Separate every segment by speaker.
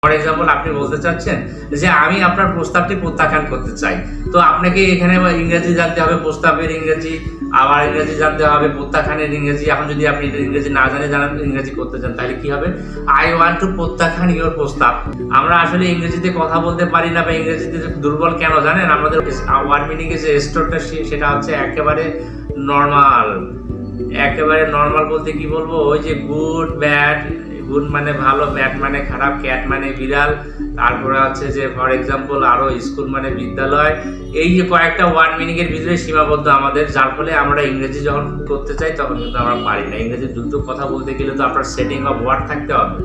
Speaker 1: For example আপনি বলতে চাচ্ছেন যে আমি আপনার প্রস্তাবটি প্রত্যাখ্যান করতে চাই, তো আপনাকে এখানে ইংরেজি জানতে হবে, প্রস্তাবের ইংরেজি, আবার ইংরেজি জানতে হবে, প্রত্যাখ্যানের ইংরেজি। এখন যদি আপনি ইংরেজি না জানেন ইংরেজি করতে চান, তাহলে কি হবে? আই ওয়ান্ট টু প্রত্যাখ্যান ইওর প্রস্তাব। আমরা আসলে ইংরেজিতে কথা বলতে পারি না বা ইংরেজিতে দুর্বল কেন জানেন? আমাদের ওয়ার্ড মিনিং এর যে স্টোরটা সেটা হচ্ছে একেবারে নর্মাল। একেবারে নর্মাল বলতে কি বলবো, ওই যে গুড ব্যাড, গুড মানে ভালো, ব্যাড মানে খারাপ, ক্যাট মানে বিড়াল, তারপরে হচ্ছে যে ফর এক্সাম্পল আরো স্কুল মানে বিদ্যালয়, এই যে কয়েকটা ওয়ার্ড মিনিং এর ভিতরে সীমাবদ্ধ আমাদের, যার ফলে আমরা ইংরেজি যখন করতে চাই তখন কিন্তু আমরা পারি না। ইংরেজি দ্রুত কথা বলতে গেলে তো আপনার সেটিং অফ ওয়ার্ড থাকতে হবে।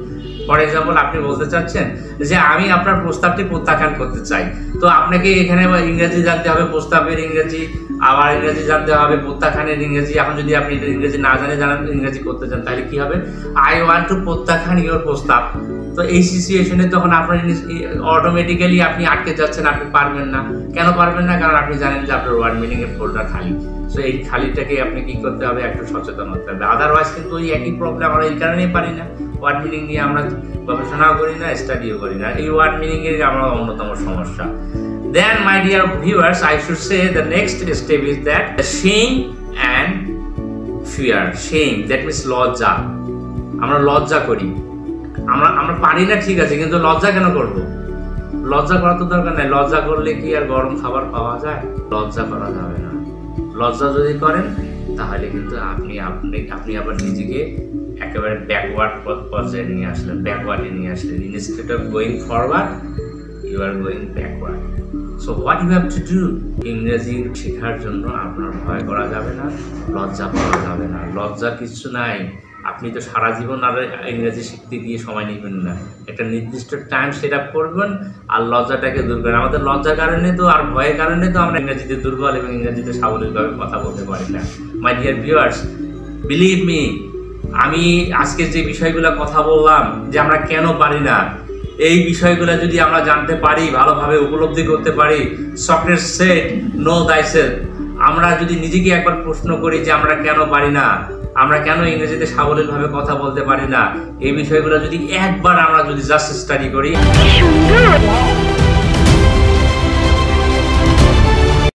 Speaker 1: ফর এক্সাম্পল আপনি বলতে চাচ্ছেন যে আমি আপনার প্রস্তাবটি প্রত্যাখ্যান করতে চাই, তো আপনাকে এখানে ইংরেজি জানতে হবে, প্রস্তাবের ইংরেজি, আবার ইংরেজি জানতে হবে, প্রত্যাখ্যানের ইংরেজি। এখন যদি আপনি ইংরেজি না জানেন ইংরেজি করতে চান, তাহলে কি হবে? আই ওয়ান্ট টু প্রত্যাখ্যান ইওর প্রস্তাব। তো এই সিচুয়েশনে তখন আপনার অটোমেটিক্যালি আপনি আটকে যাচ্ছেন, আপনি পারবেন না। কেন পারবেন না? কারণ আপনি জানেন যে আপনার ওয়ার্ড মিনিং এর ফোল্ডার খালি। সো এই খালিটাকে আপনি কি করতে হবে? একটু সচেতন হতে হবে। আদারওয়াইজ কিন্তু ওই একই প্রবলেম আমরা এই কারণেই পারি না, ওয়ার্ড মিনিং নিয়ে আমরা গবেষণাও করি না, স্টাডিও করি না। এই ওয়ার্ড মিনিং এর আমরা অন্যতম সমস্যা। Then, my dear viewers, I should say the next step is that the shame and fear. Shame, that means লজ্জা। আমরা লজ্জা করি, আমরা পারি না ঠিক আছে, কিন্তু লজ্জা কেন করব? লজ্জা করা তো দরকার নাই। লজ্জা করলে কি আর গরম খাবার পাওয়া যায়? লজ্জা করা যাবে না। লজ্জা যদি করেন তাহলে কিন্তু আপনি আবার নিজেকে একেবারে ব্যাকওয়ার্ড পর্যায়ে নিয়ে আসলেন, ব্যাকওয়ার্ডে নিয়ে আসলেন। Instead of going forward you are going backward. So what you have to do? ইংরেজি শেখার জন্য আপনার ভয় করা যাবে না, লজ্জা করা যাবে না। লজ্জার কিছু নাই। আপনি তো সারা জীবন আর ইংরেজি শিখতে গিয়ে সময় নেবেন না। একটা নির্দিষ্ট টাইম সেট আপ করবেন আর লজ্জাটাকে দূর করেন। আমাদের লজ্জার কারণে তো আর ভয়ের কারণে তো আমরা ইংরেজিতে দুর্বল এবং ইংরেজিতে সাবলীলভাবে কথা বলতে পারি না। My dear viewers, believe me, আমি আজকে যে বিষয়গুলো কথা বললাম যে আমরা কেন পারি না, এই বিষয়গুলো যদি আমরা জানতে পারি, ভালোভাবে উপলব্ধি করতে পারি, সক্রেটিস সেড নো থাইসেলফ, আমরা যদি নিজেকে একবার প্রশ্ন করি যে আমরা কেন পারি না, আমরা কেন ইংরেজিতে সাবলীলভাবে কথা বলতে পারি না, এই বিষয়গুলো যদি একবার আমরা যদি জাস্ট স্টাডি করি